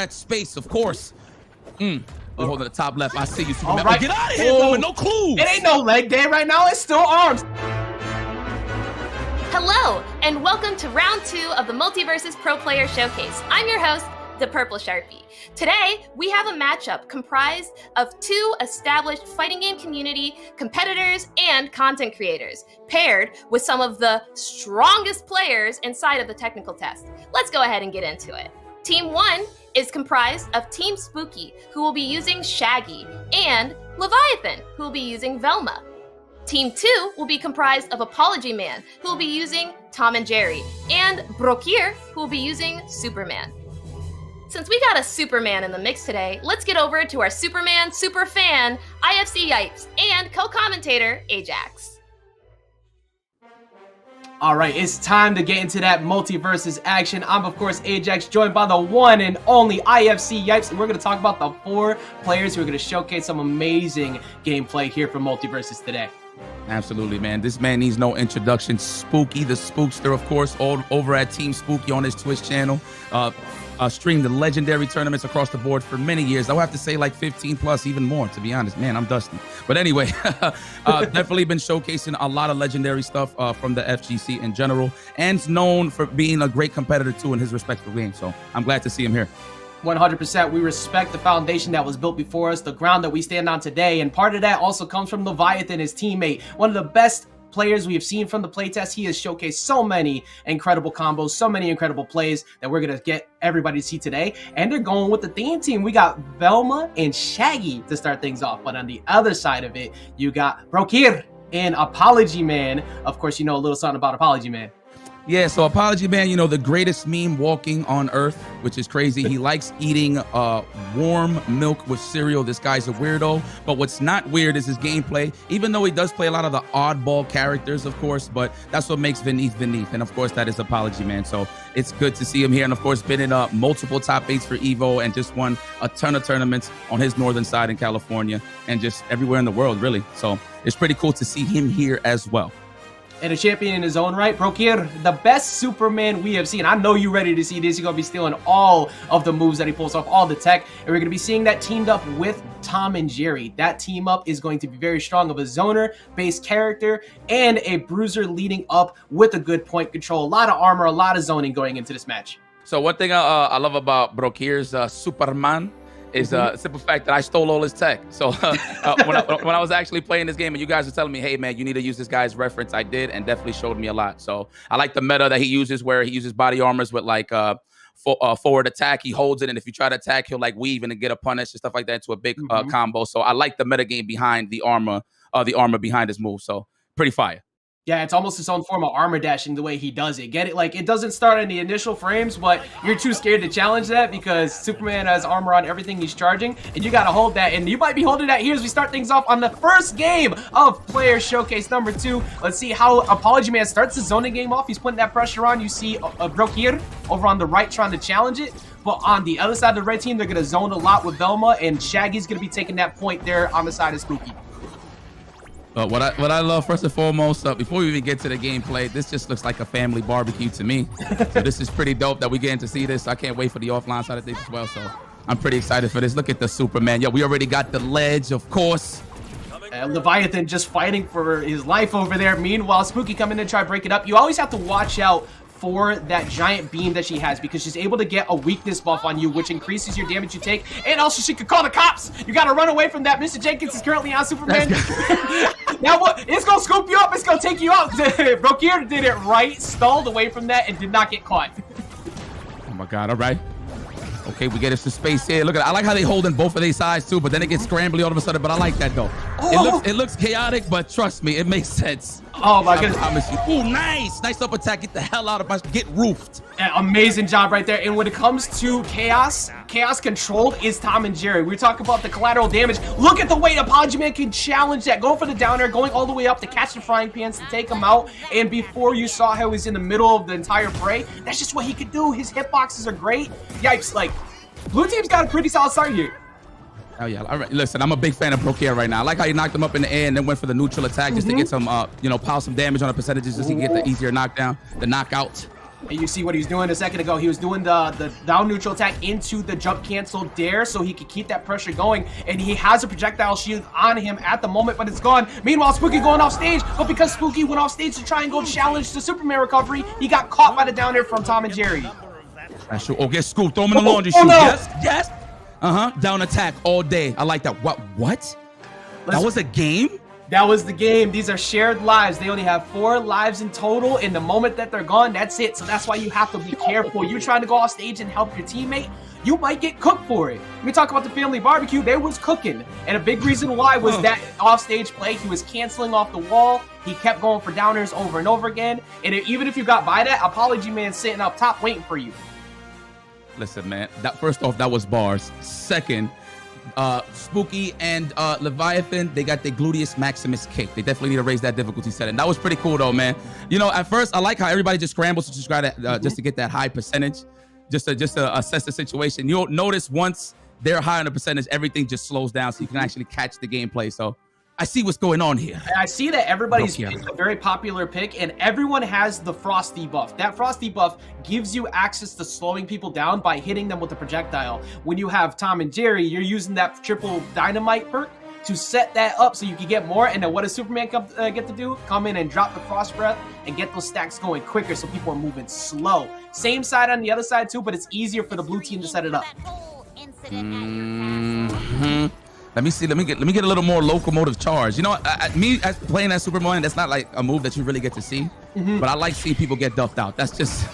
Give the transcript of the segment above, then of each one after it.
that space, of course. We're holding the top left. I see you, Superman. Right. Oh, get out of here, Roman. No clues. It ain't no leg day right now. It's still arms. Hello, and welcome to round 2 of the Multiversus Pro Player Showcase. I'm your host, the Purple Sharpie. Today, we have a matchup comprised of 2 established fighting game community competitors and content creators, paired with some of the strongest players inside of the technical test. Let's go ahead and get into it. Team 1 is comprised of Team Spooky, who will be using Shaggy, and Leviathan, who will be using Velma. Team 2 will be comprised of Apology Man, who will be using Tom and Jerry, and Brokir, who will be using Superman. Since we got a Superman in the mix today, let's get over to our Superman superfan, IFC Yipes, and co-commentator, Ajax. All right, it's time to get into that Multiversus action. I'm, of course, Ajax, joined by the one and only IFC Yipes, and we're going to talk about the 4 players who are going to showcase some amazing gameplay here from Multiversus today. Absolutely, man. This man needs no introduction. Spooky, the Spookster, of course, all over at Team Spooky on his Twitch channel. Streamed the legendary tournaments across the board for many years. I would have to say like 15 plus, even more, to be honest. Man, I'm dusty. But anyway, definitely been showcasing a lot of legendary stuff from the FGC in general, and known for being a great competitor too in his respective game. So I'm glad to see him here. 100%. We respect the foundation that was built before us, the ground that we stand on today, and part of that also comes from Leviathan, his teammate, one of the best players we have seen from the playtest. He has showcased so many incredible combos, so many incredible plays that we're going to get everybody to see today. And they're going with the theme team. We got Velma and Shaggy to start things off. But on the other side of it, you got Brokir and Apology Man. Of course, you know a little something about Apology Man. Yeah, so Apology Man, you know, the greatest meme walking on Earth, which is crazy. He likes eating warm milk with cereal. This guy's a weirdo. But what's not weird is his gameplay, even though he does play a lot of the oddball characters, of course, but that's what makes Vineath. And of course, that is Apology Man. So it's good to see him here. And of course, been in multiple top 8s for Evo and just won a ton of tournaments on his northern side in California and just everywhere in the world, really. So it's pretty cool to see him here as well. And a champion in his own right, Brokir, the best Superman we have seen. I know you're ready to see this. You're going to be stealing all of the moves that he pulls off, all the tech. And we're going to be seeing that teamed up with Tom and Jerry. That team up is going to be very strong of a zoner-based character and a bruiser leading up with a good point control. A lot of armor, a lot of zoning going into this match. So one thing I love about Brokir's Superman is the simple fact that I stole all his tech. So when I was actually playing this game and you guys were telling me, hey, man, you need to use this guy's reference, I did, and definitely showed me a lot. So I like the meta that he uses where he uses body armors with like forward attack. He holds it, and if you try to attack, he'll like weave and get a punish and stuff like that into a big combo. So I like the meta game behind the armor behind his move. So pretty fire. Yeah, it's almost his own form of armor dashing the way he does it. Get it? Like, it doesn't start in the initial frames, but you're too scared to challenge that because Superman has armor on everything he's charging, and you gotta hold that. And you might be holding that here as we start things off on the first game of Player Showcase number 2. Let's see how Apology Man starts the zoning game off. He's putting that pressure on. You see Brokir over on the right trying to challenge it. But on the other side of the red team, they're gonna zone a lot with Velma, and Shaggy's gonna be taking that point there on the side of Spooky. What I love, first and foremost, before we even get to the gameplay, this just looks like a family barbecue to me. So this is pretty dope that we getting to see this. I can't wait for the offline side of things as well. So I'm pretty excited for this. Look at the Superman. Yo, we already got the ledge, of course. Leviathan just fighting for his life over there. Meanwhile, Spooky coming in to try to break it up. You always have to watch out for that giant beam that she has because she's able to get a weakness buff on you, which increases your damage you take, and also she could call the cops. You got to run away from that. Mr. Jenkins is currently on Superman. Now what? It's gonna scoop you up. It's gonna take you out. Brokir did it right, stalled away from that, and did not get caught. Oh my God! All right. Okay, we get us some space here. Look at it. I like how they hold in both of these sides too, but then it gets scrambly all of a sudden. But I like that though. Oh. It looks chaotic, but trust me, it makes sense. Oh my goodness. I promise you. Ooh, nice up attack. Get the hell out of my, get roofed. Yeah, amazing job right there. And when it comes to chaos controlled is Tom and Jerry. We talk about the collateral damage. Look at the way Apology Man can challenge that. Going for the down air, going all the way up to catch the frying pans to take him out. And before you saw how he's in the middle of the entire fray, that's just what he could do. His hitboxes are great. Yipes, like, blue team's got a pretty solid start here. Oh yeah, all right. Listen, I'm a big fan of Brokir right now. I like how he knocked him up in the air and then went for the neutral attack just to get some, pile some damage on the percentages just to get the easier knockdown, the knockout. And you see what he was doing a second ago. He was doing the down neutral attack into the jump cancel dare so he could keep that pressure going. And he has a projectile shield on him at the moment, but it's gone. Meanwhile, Spooky going off stage, but because Spooky went off stage to try and go challenge the Superman recovery, he got caught by the down air from Tom and Jerry. That's true. Oh, get scooped. Throw him in the laundry chute. No. Yes. Down attack all day. I like that. What? That was a game? That was the game. These are shared lives. They only have 4 lives in total. In the moment that they're gone, that's it. So that's why you have to be careful. You're trying to go off stage and help your teammate, you might get cooked for it. We talk about the family barbecue. They was cooking. And a big reason why was that off-stage play. He was canceling off the wall. He kept going for downers over and over again. And even if you got by that, Apology Man sitting up top waiting for you. Listen, man. First off, that was bars. Second, Spooky and Leviathan, they got their gluteus maximus kick. They definitely need to raise that difficulty setting. That was pretty cool though, man. You know, at first I like how everybody just scrambles to try to just to get that high percentage, just to assess the situation. You'll notice once they're high on the percentage, everything just slows down so you can actually catch the gameplay. So I see what's going on here. I see that everybody's picked a very popular pick, and everyone has the Frost debuff. That Frost debuff gives you access to slowing people down by hitting them with a projectile. When you have Tom and Jerry, you're using that triple dynamite perk to set that up so you can get more. And then what does Superman get to do? Come in and drop the Frost Breath and get those stacks going quicker so people are moving slow. Same side on the other side too, but it's easier for the blue team to set it up. Let me see. Let me get a little more locomotive charge. You know, me as playing as Superman, that's not like a move that you really get to see. But I like seeing people get duffed out. That's just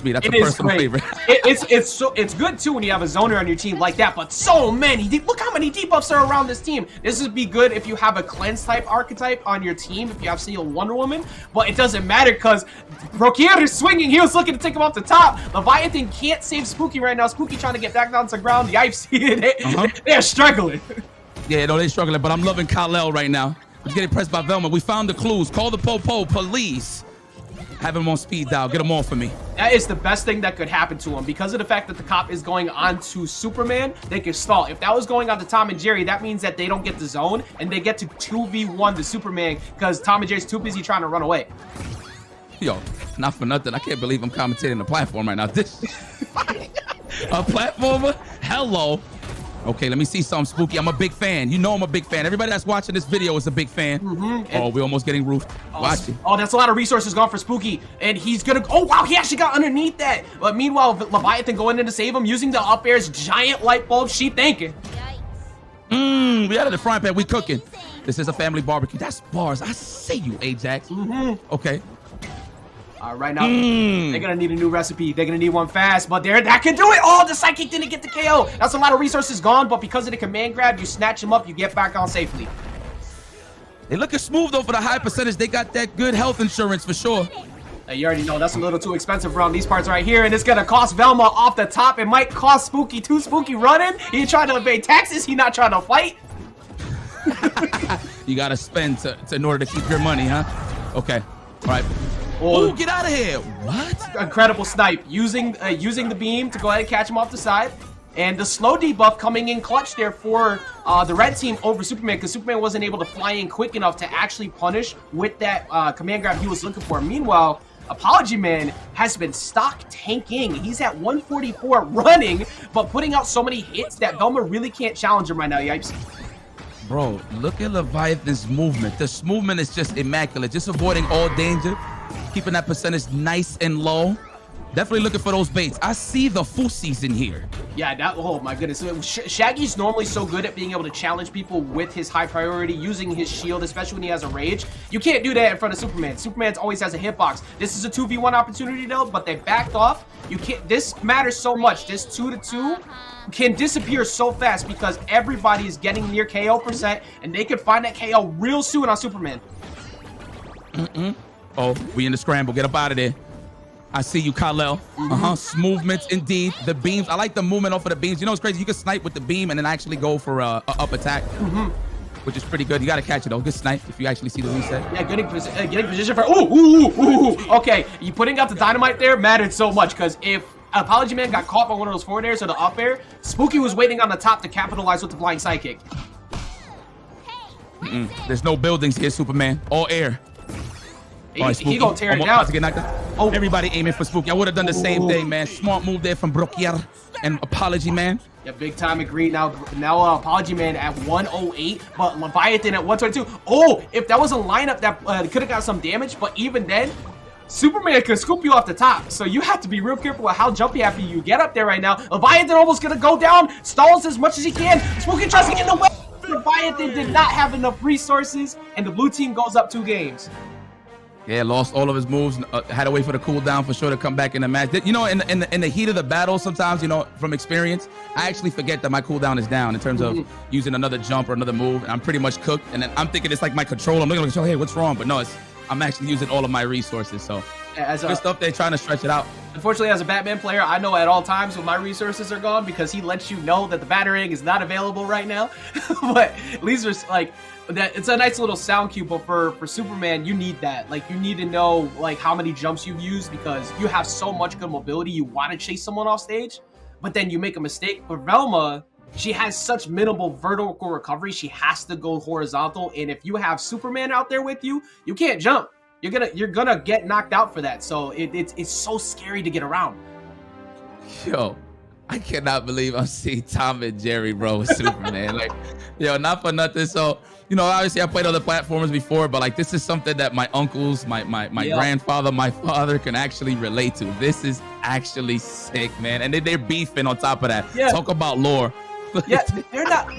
me. That's a personal favorite. It's good too when you have a zoner on your team like that. But so many. Look how many debuffs are around this team. This would be good if you have a cleanse type archetype on your team. If you have say a Wonder Woman, but it doesn't matter because Brokier is swinging. He was looking to take him off the top. Leviathan can't save Spooky right now. Spooky trying to get back down to the ground. Yipes! They're struggling. Yeah, no, they're struggling, but I'm loving Kal-El right now. He's getting pressed by Velma. We found the clues. Call the po-po police. Have him on speed dial. Get him off for me. That is the best thing that could happen to him. Because of the fact that the cop is going on to Superman, they can stall. If that was going on to Tom and Jerry, that means that they don't get the zone, and they get to 2v1 the Superman because Tom and Jerry's too busy trying to run away. Yo, not for nothing. I can't believe I'm commentating the platform right now. This a platformer? Hello. Okay, let me see something, Spooky. I'm a big fan. You know I'm a big fan. Everybody that's watching this video is a big fan. Oh, we're almost getting roofed. Watch it. Oh, that's a lot of resources gone for Spooky. And he's gonna... Oh, wow, he actually got underneath that. But meanwhile, Leviathan going in to save him using the up air's giant light bulb. She thinking. We out of the frying pan. We cooking. This is a family barbecue. That's bars. I see you, Ajax. Okay. Right now, they're gonna need a new recipe. They're gonna need one fast, but that can do it. Oh, the sidekick didn't get the KO. That's a lot of resources gone, but because of the command grab, you snatch him up, you get back on safely. They looking smooth though for the high percentage. They got that good health insurance for sure. You already know that's a little too expensive around these parts right here, and it's gonna cost Velma off the top. It might cost Spooky too. Spooky running. He trying to evade taxes. He not trying to fight. You gotta spend in order to keep your money, huh? Okay. All right. Oh, get out of here. What? Incredible snipe. Using the beam to go ahead and catch him off the side. And the slow debuff coming in clutch there for the red team over Superman because Superman wasn't able to fly in quick enough to actually punish with that command grab he was looking for. Meanwhile, Apology Man has been stock tanking. He's at 144 running, but putting out so many hits that Velma really can't challenge him right now, Yipes. Bro, look at Leviathan's movement. This movement is just immaculate. Just avoiding all danger. Keeping that percentage nice and low. Definitely looking for those baits. I see the fusies in here. Yeah, oh my goodness. Shaggy's normally so good at being able to challenge people with his high priority, using his shield, especially when he has a rage. You can't do that in front of Superman. Superman always has a hitbox. This is a 2v1 opportunity though, but they backed off. You can't. This matters so much. This 2-2 can disappear so fast because everybody is getting near KO %, and they could find that KO real soon on Superman. Oh, we in the scramble. Get up out of there. I see you, Kal-El. Movements indeed. The beams. I like the movement off of the beams. You know what's crazy? You can snipe with the beam and then actually go for a up attack, which is pretty good. You got to catch it though. Good snipe if you actually see the reset. Yeah, getting position for. Ooh. Okay, you putting out the dynamite there mattered so much because if Apology Man got caught by one of those forward airs or the up air, Spooky was waiting on the top to capitalize with the flying sidekick. There's no buildings here, Superman. All air. He gonna tear it down. About to get knocked out. Oh. Everybody aiming for Spooky. I would have done the same thing, man. Smart move there from Brokier and Apology Man. Yeah, big time agree. Now Apology Man at 108, but Leviathan at 122. Oh, if that was a lineup that could have got some damage, but even then, Superman could scoop you off the top. So you have to be real careful with how jumpy after you get up there right now. Leviathan almost gonna go down, stalls as much as he can. Spooky tries to get in the way. Leviathan did not have enough resources, and the blue team goes up 2 games. Yeah, lost all of his moves. Had to wait for the cooldown for sure to come back in the match. You know, in the heat of the battle, sometimes, you know, from experience, I actually forget that my cooldown is down in terms of using another jump or another move. And I'm pretty much cooked. And then I'm thinking it's like my control. I'm looking at the control, hey, what's wrong? But no, I'm actually using all of my resources. So good stuff. They're trying to stretch it out. Unfortunately, as a Batman player, I know at all times when my resources are gone because he lets you know that the Batarang is not available right now. But at least there's like that. It's a nice little sound cue, but for Superman, you need that. Like, you need to know like how many jumps you've used because you have so much good mobility. You want to chase someone off stage, but then you make a mistake. For Velma, she has such minimal vertical recovery. She has to go horizontal, and if you have Superman out there with you, you can't jump. You're gonna get knocked out for that. So it's so scary to get around. Yo, I cannot believe I'm seeing Tom and Jerry, bro, with Superman. Like, yo, not for nothing. So, you know, obviously I played other platforms before, but like this is something that my uncles, my grandfather, my father can actually relate to. This is actually sick, man. And they're beefing on top of that. Yeah. Talk about lore. Yeah,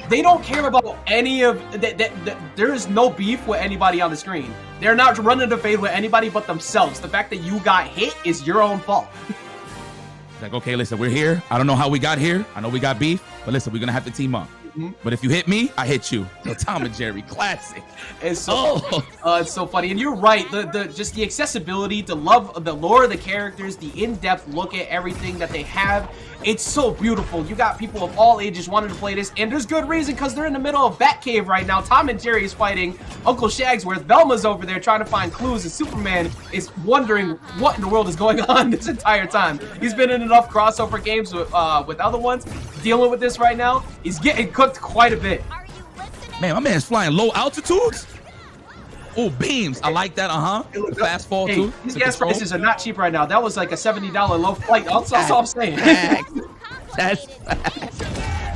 they don't care about any of there is no beef with anybody on the screen. They're not running the fade with anybody but themselves. The fact that you got hit is your own fault. It's like, okay, listen, we're here. I don't know how we got here. I know we got beef, but listen, we're gonna have to team up. But if you hit me, I hit you. So Tom and Jerry, classic. It's so it's so funny, and you're right. Just the accessibility, the love, the lore of the characters, the in-depth look at everything that they have. It's so beautiful. You got people of all ages wanting to play this, and there's good reason because they're in the middle of Batcave right now. Tom and Jerry is fighting Uncle Shagsworth. Velma's over there trying to find clues, and Superman is wondering what in the world is going on this entire time. He's been in enough crossover games with other ones. Dealing with this right now, he's getting cooked quite a bit. Man, my man's flying low altitudes. Oh, beams. I like that. The fast fall too. These gas prices are not cheap right now. That was like a $70 low flight. That's all I'm saying. That's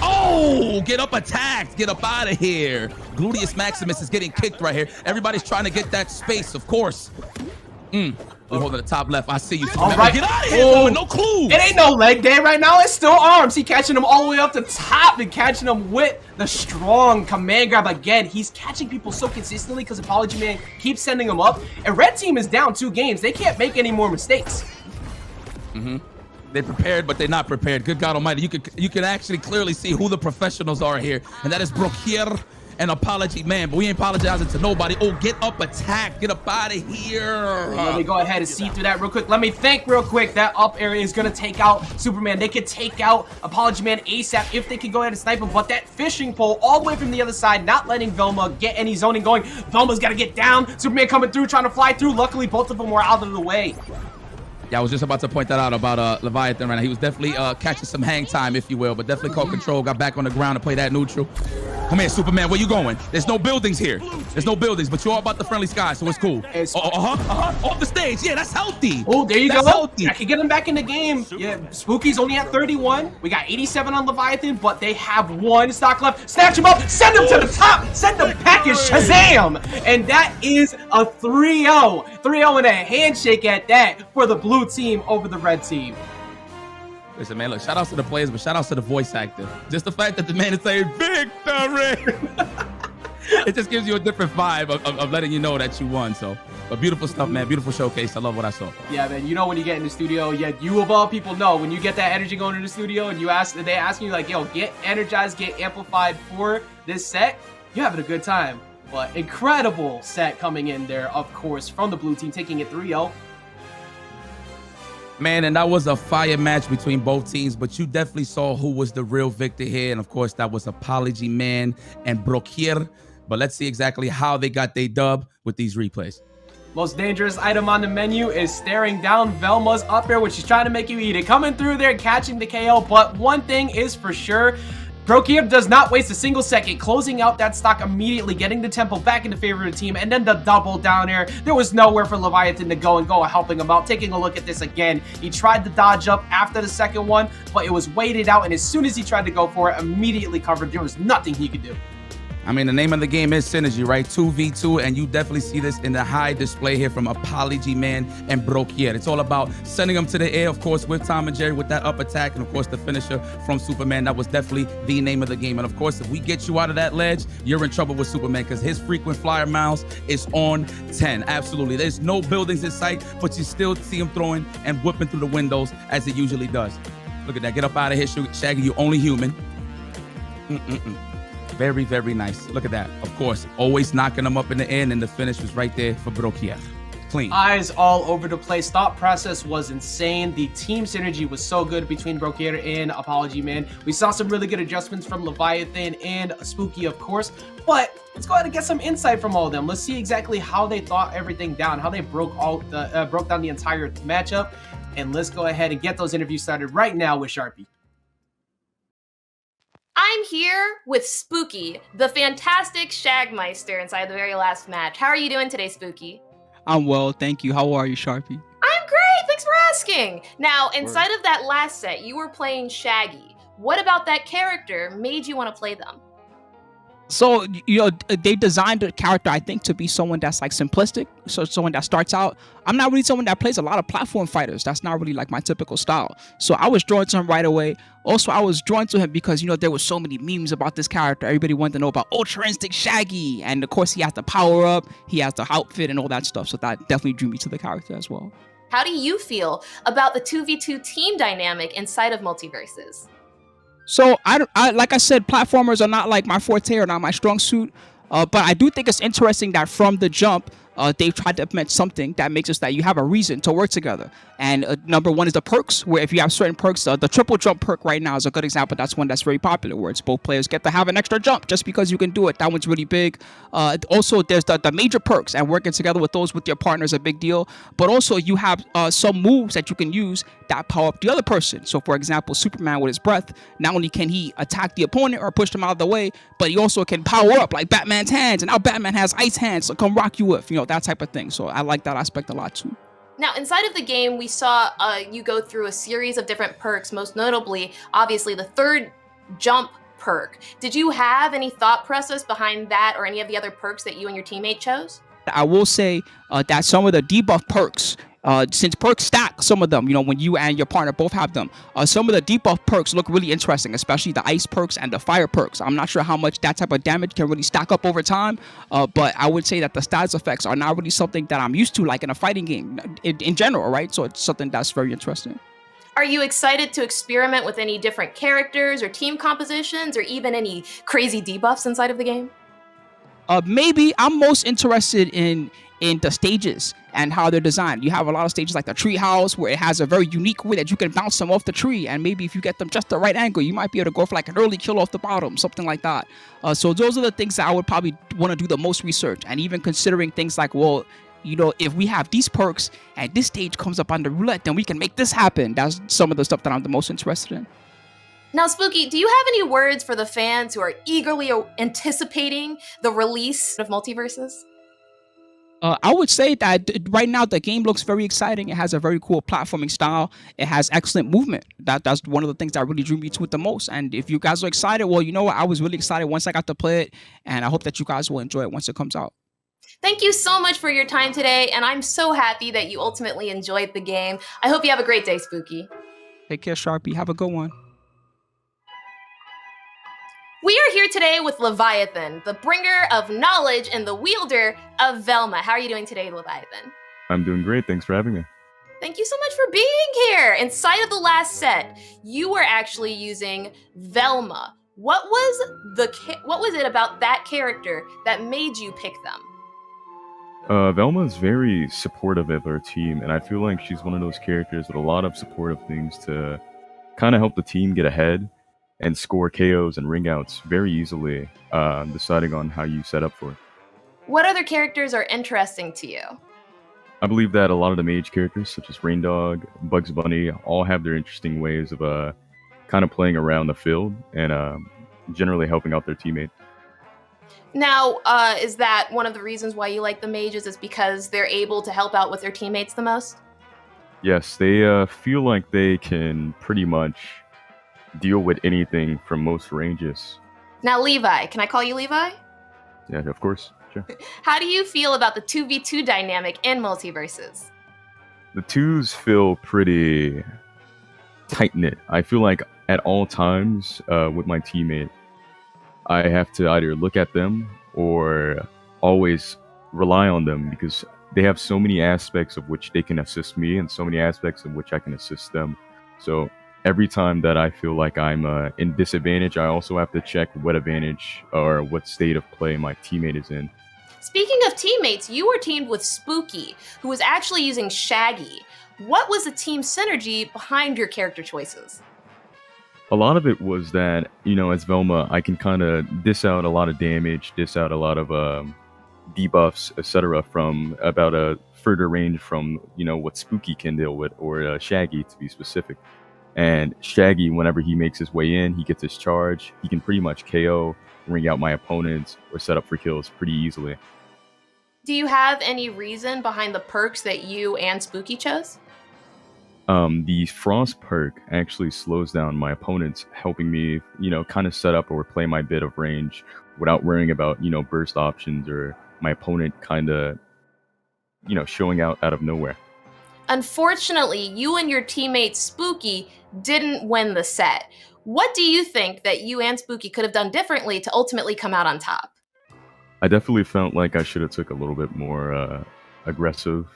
oh, get up attacked. Get up out of here. Gluteus Maximus is getting kicked right here. Everybody's trying to get that space, of course. We're holding the top left. I see you. All right. Get out of here, with no clue. It ain't no leg day right now. It's still arms. He catching him all the way up the top and catching him with the strong command grab again. He's catching people so consistently because Apology Man keeps sending him up. And Red Team is down 2 games. They can't make any more mistakes. They're prepared, but they're not prepared. Good God Almighty. You can actually clearly see who the professionals are here. And that is Brokier and Apology Man, but we ain't apologizing to nobody. Oh, get up, attack, get up out of here. Let me go ahead and see through that real quick. Let me think real quick. That up area is gonna take out Superman. They could take out Apology Man ASAP if they could go ahead and snipe him, but that fishing pole all the way from the other side, not letting Velma get any zoning going. Velma's gotta get down. Superman coming through, trying to fly through. Luckily, both of them were out of the way. Yeah, I was just about to point that out about Leviathan right now. He was definitely catching some hang time, if you will, but definitely caught control, got back on the ground to play that neutral. Come here, Superman, where you going? There's no buildings here. There's no buildings, but you're all about the friendly skies, so it's cool. Off the stage. Yeah, that's healthy. Oh, there you That's go. healthy. I can get him back in the game. Yeah, Spooky's only at 31. We got 87 on Leviathan, but they have 1 stock left. Snatch him up. Send him to the top. Send the package. Shazam. And that is a 3-0. 3-0 and a handshake at that for the blue team over the red team. Listen, man, look, shout outs to the players, but shout outs to the voice actor. Just the fact that the man is saying victory. It just gives you a different vibe of letting you know that you won. So, but beautiful stuff, man. Beautiful showcase. I love what I saw. Yeah, man. You know when you get in the studio, you of all people know when you get that energy going in the studio and they ask you like, yo, get energized, get amplified for this set. You're having a good time. But incredible set coming in there, of course, from the blue team, taking it 3-0. Man, and that was a fire match between both teams, but you definitely saw who was the real victor here. And of course, that was Apology Man and Brokier. But let's see exactly how they got their dub with these replays. Most dangerous item on the menu is staring down Velma's up air, which she's trying to make you eat it. Coming through there, catching the KO. But one thing is for sure, Brokier does not waste a single second, closing out that stock immediately, getting the tempo back in the favor of the team, and then the double down air. There was nowhere for Leviathan to go and go helping him out. Taking a look at this again, he tried to dodge up after the second one, but it was weighted out, and as soon as he tried to go for it, immediately covered. There was nothing he could do. I mean, the name of the game is Synergy, right? 2v2, and you definitely see this in the high display here from Apology Man and Brokier. It's all about sending them to the air, of course, with Tom and Jerry, with that up attack, and of course, the finisher from Superman. That was definitely the name of the game. And of course, if we get you out of that ledge, you're in trouble with Superman, because his frequent flyer miles is on 10. Absolutely. There's no buildings in sight, but you still see him throwing and whipping through the windows as he usually does. Look at that. Get up out of here, Shaggy. You only human. Very, very nice. Look at that. Of course, always knocking them up in the air, and the finish was right there for Brokier. Clean. Eyes all over the place. Thought process was insane. The team synergy was so good between Brokier and Apology Man. We saw some really good adjustments from Leviathan and Spooky, of course. But let's go ahead and get some insight from all of them. Let's see exactly how they thought everything down, how they broke down the entire matchup. And let's go ahead and get those interviews started right now with Sharpie. I'm here with Spooky, the fantastic Shagmeister inside the very last match. How are you doing today, Spooky? I'm well, thank you. How are you, Sharpie? I'm great, thanks for asking. Now, inside of that last set, you were playing Shaggy. What about that character made you want to play them? So, they designed the character, I think, to be someone that's like simplistic. So someone that starts out, I'm not really someone that plays a lot of platform fighters. That's not really like my typical style. So I was drawn to him right away. Also, I was drawn to him because, there were so many memes about this character. Everybody wanted to know about Ultra Instinct Shaggy. And of course, he has the power up, he has the outfit and all that stuff. So that definitely drew me to the character as well. How do you feel about the 2v2 team dynamic inside of Multiversus? So I like I said, platformers are not like my forte or not my strong suit. But I do think it's interesting that from the jump, they've tried to implement something that makes us that you have a reason to work together. And number one is the perks, where if you have certain perks, the triple jump perk right now is a good example. That's one that's very popular, where it's both players get to have an extra jump just because you can do it. That one's really big. Also, there's the major perks, and working together with those with your partner is a big deal. But also, you have some moves that you can use that power up the other person. So, for example, Superman with his breath, not only can he attack the opponent or push them out of the way, but he also can power up like Batman's hands, and now Batman has ice hands to come rock you with, that type of thing. So I like that aspect a lot too. Now, inside of the game, we saw you go through a series of different perks, most notably, obviously, the third jump perk. Did you have any thought process behind that or any of the other perks that you and your teammate chose? I will say that some of the debuff perks, since perks stack, some of them, when you and your partner both have them, some of the debuff perks look really interesting, especially the ice perks and the fire perks. I'm not sure how much that type of damage can really stack up over time, but I would say that the status effects are not really something that I'm used to, like in a fighting game in general, right? So it's something that's very interesting. Are you excited to experiment with any different characters or team compositions or even any crazy debuffs inside of the game? Maybe I'm most interested in the stages and how they're designed. You have a lot of stages like the tree house, where it has a very unique way that you can bounce them off the tree, and maybe if you get them just the right angle, you might be able to go for like an early kill off the bottom, something like that. So those are the things that I would probably want to do the most research, and even considering things like, well, if we have these perks and this stage comes up on the roulette, then we can make this happen. That's some of the stuff that I'm the most interested in. Now, Spooky, do you have any words for the fans who are eagerly anticipating the release of Multiversus? I would say that right now the game looks very exciting. It has a very cool platforming style. It has excellent movement. That's one of the things that really drew me to it the most. And if you guys are excited, well, you know what? I was really excited once I got to play it, and I hope that you guys will enjoy it once it comes out. Thank you so much for your time today, and I'm so happy that you ultimately enjoyed the game. I hope you have a great day, Spooky. Take care, Sharpie. Have a good one. We are here today with Leviathan, the bringer of knowledge and the wielder of Velma. How are you doing today, Leviathan? I'm doing great. Thanks for having me. Thank you so much for being here. Inside of the last set, you were actually using Velma. What was it about that character that made you pick them? Velma's very supportive of her team, and I feel like she's one of those characters with a lot of supportive things to kind of help the team get ahead and score KOs and ring outs very easily, deciding on how you set up for it. What other characters are interesting to you? I believe that a lot of the mage characters, such as Raindog, Bugs Bunny, all have their interesting ways of kind of playing around the field and generally helping out their teammate. Now, is that one of the reasons why you like the mages, is because they're able to help out with their teammates the most? Yes, they feel like they can pretty much deal with anything from most ranges. Now, Levi, can I call you Levi? Yeah, of course. Sure. How do you feel about the 2v2 dynamic in Multiversus? The twos feel pretty tight-knit. I feel like at all times with my teammate, I have to either look at them or always rely on them, because they have so many aspects of which they can assist me and so many aspects of which I can assist them. So every time that I feel like I'm in disadvantage, I also have to check what advantage or what state of play my teammate is in. Speaking of teammates, you were teamed with Spooky, who was actually using Shaggy. What was the team synergy behind your character choices? A lot of it was that, as Velma, I can kind of dish out a lot of damage, dish out a lot of debuffs, etc., from about a further range from, what Spooky can deal with, or Shaggy to be specific. And Shaggy, whenever he makes his way in, he gets his charge. He can pretty much KO, ring out my opponents, or set up for kills pretty easily. Do you have any reason behind the perks that you and Spooky chose? The Frost perk actually slows down my opponents, helping me, kind of set up or play my bit of range without worrying about, burst options or my opponent kind of, showing out of nowhere. Unfortunately, you and your teammate Spooky didn't win the set. What do you think that you and Spooky could have done differently to ultimately come out on top? I definitely felt like I should have took a little bit more aggressive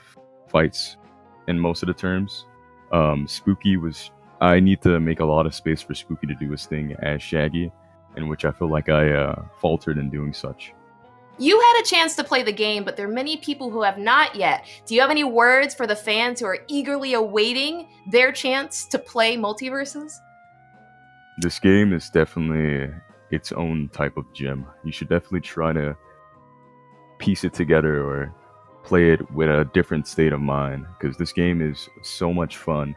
fights in most of the terms. I need to make a lot of space for Spooky to do his thing as Shaggy, in which I feel like I faltered in doing such. You had a chance to play the game, but there are many people who have not yet. Do you have any words for the fans who are eagerly awaiting their chance to play Multiversus? This game is definitely its own type of gem. You should definitely try to piece it together or play it with a different state of mind, because this game is so much fun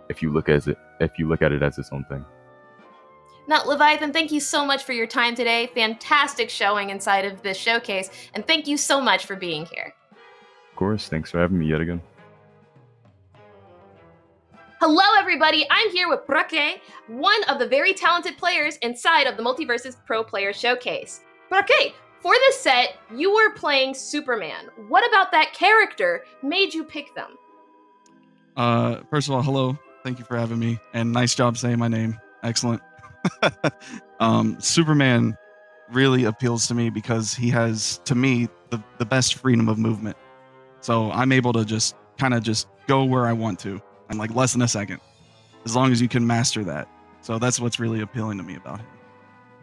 if you look at it as its own thing. Now, Leviathan, thank you so much for your time today. Fantastic showing inside of this showcase, and thank you so much for being here. Of course, thanks for having me yet again. Hello, everybody. I'm here with Brake, one of the very talented players inside of the Multiversus Pro Player Showcase. Brake, for this set, you were playing Superman. What about that character made you pick them? First of all, hello. Thank you for having me, and nice job saying my name. Excellent. Superman really appeals to me because he has, to me, the best freedom of movement. So I'm able to just go where I want to in like less than a second, as long as you can master that. So that's what's really appealing to me about him.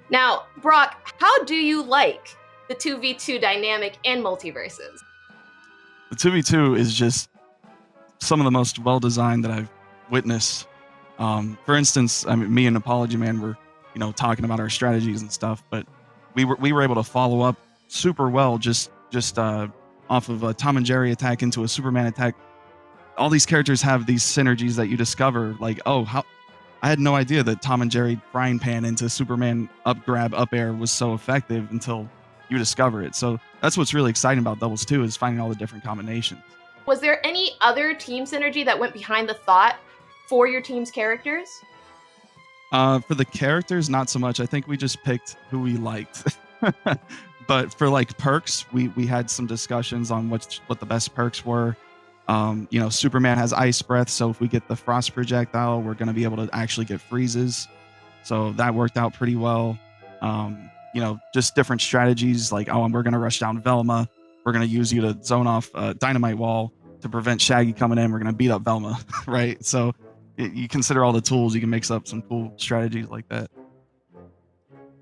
Now, Brock, how do you like the 2v2 dynamic in Multiversus? The 2v2 is just some of the most well-designed that I've witnessed. For instance, I mean, me and Apology Man were, talking about our strategies and stuff, but we were able to follow up super well just off of a Tom and Jerry attack into a Superman attack. All these characters have these synergies that you discover, like, I had no idea that Tom and Jerry frying pan into Superman up grab up air was so effective until you discover it. So that's what's really exciting about Doubles 2, is finding all the different combinations. Was there any other team synergy that went behind the thought for your team's characters? For the characters, not so much. I think we just picked who we liked. But for like perks, we had some discussions on what the best perks were. Superman has ice breath, so if we get the frost projectile, we're going to be able to actually get freezes. So that worked out pretty well. Just different strategies, like, we're going to rush down Velma. We're going to use you to zone off Dynamite Wall to prevent Shaggy coming in. We're going to beat up Velma, right? So you consider all the tools, you can mix up some cool strategies like that.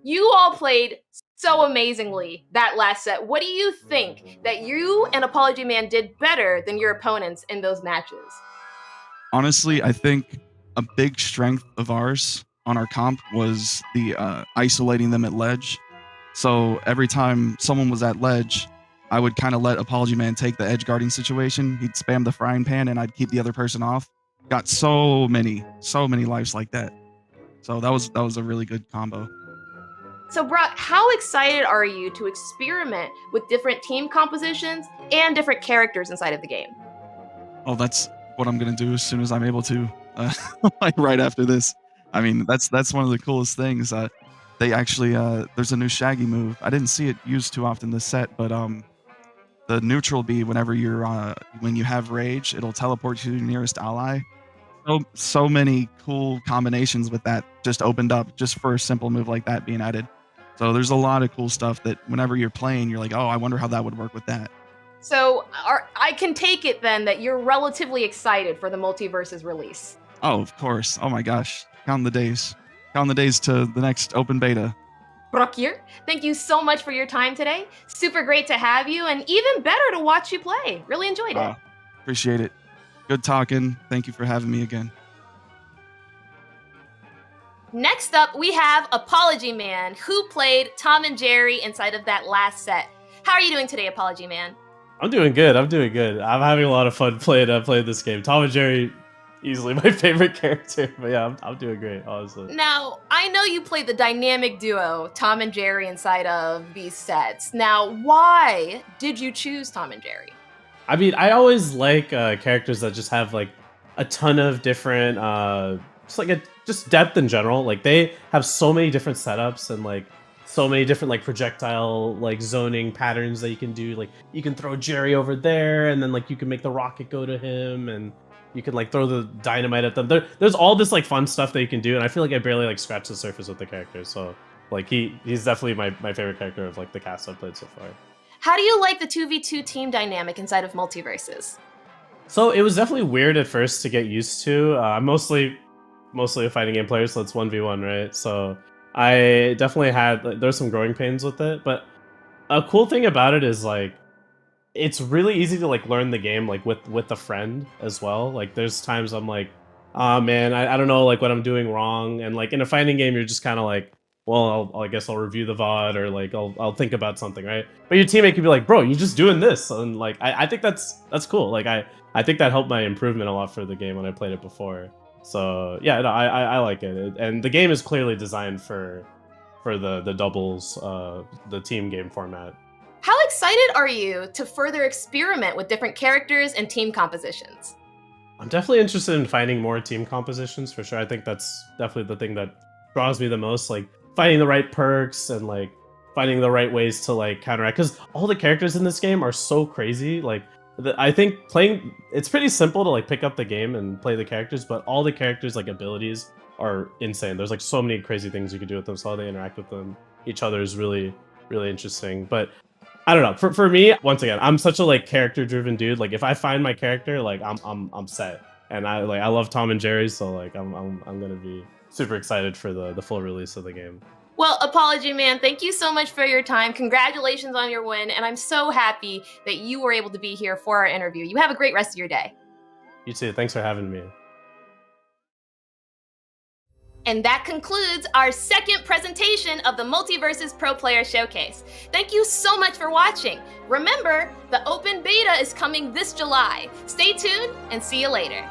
You all played so amazingly that last set. What do you think that you and Apology Man did better than your opponents in those matches? Honestly, I think a big strength of ours on our comp was the isolating them at ledge. So every time someone was at ledge, I would kind of let Apology Man take the edge guarding situation. He'd spam the frying pan and I'd keep the other person off. Got so many lives like that. So that was a really good combo. So, Brock, how excited are you to experiment with different team compositions and different characters inside of the game? Oh, that's what I'm gonna do as soon as I'm able to, like right after this. I mean, that's one of the coolest things. They actually there's a new Shaggy move. I didn't see it used too often this set, but the neutral B whenever you're when you have rage, it'll teleport you to your nearest ally. So many cool combinations with that just opened up just for a simple move like that being added. So there's a lot of cool stuff that whenever you're playing, you're like, oh, I wonder how that would work with that. So, I can take it then that you're relatively excited for the Multiversus release. Oh, of course. Oh my gosh. Counting the days. Counting the days to the next open beta. Brock here, thank you so much for your time today. Super great to have you, and even better to watch you play. Really enjoyed it. Appreciate it. Good talking. Thank you for having me again. Next up, we have Apology Man, who played Tom and Jerry inside of that last set. How are you doing today, Apology Man? I'm doing good. I'm having a lot of fun playing this game. Tom and Jerry, easily my favorite character. But yeah, I'm doing great, honestly. Now, I know you played the dynamic duo, Tom and Jerry, inside of these sets. Now, why did you choose Tom and Jerry? I mean, I always like characters that just have like a ton of different, just depth in general. Like they have so many different setups and like so many different like projectile like zoning patterns that you can do. Like you can throw Jerry over there, and then like you can make the rocket go to him, and you can like throw the dynamite at them. There's all this like fun stuff that you can do, and I feel like I barely like scratched the surface with the characters. So like he's definitely my favorite character of like the cast I've played so far. How do you like the 2v2 team dynamic inside of Multiversus? So it was definitely weird at first to get used to. I'm mostly a fighting game player, so it's 1v1, right? So I definitely had there's some growing pains with it, but a cool thing about it is like it's really easy to like learn the game like with a friend as well. Like there's times I'm like, oh man, I don't know like what I'm doing wrong, and like in a fighting game you're just kind of like, well, I guess I'll review the VOD or like I'll think about something, right? But your teammate could be like, bro, you're just doing this, and like I think that's cool. Like I think that helped my improvement a lot for the game when I played it before. So yeah, no, I like it, and the game is clearly designed for the doubles, the team game format. How excited are you to further experiment with different characters and team compositions? I'm definitely interested in finding more team compositions for sure. I think that's definitely the thing that draws me the most, like finding the right perks and like finding the right ways to like counteract, because all the characters in this game are so crazy. Like I think it's pretty simple to like pick up the game and play the characters, but all the characters like abilities are insane. There's like so many crazy things you can do with them, so how they interact with each other is really, really interesting. But I don't know. For me, once again, I'm such a like character driven dude. Like if I find my character, like I'm set. And I love Tom and Jerry, so like I'm gonna be super excited for the full release of the game. Well, Apology Man, thank you so much for your time. Congratulations on your win, and I'm so happy that you were able to be here for our interview. You have a great rest of your day. You too. Thanks for having me. And that concludes our second presentation of the Multiversus Pro Player Showcase. Thank you so much for watching. Remember, the open beta is coming this July. Stay tuned and see you later.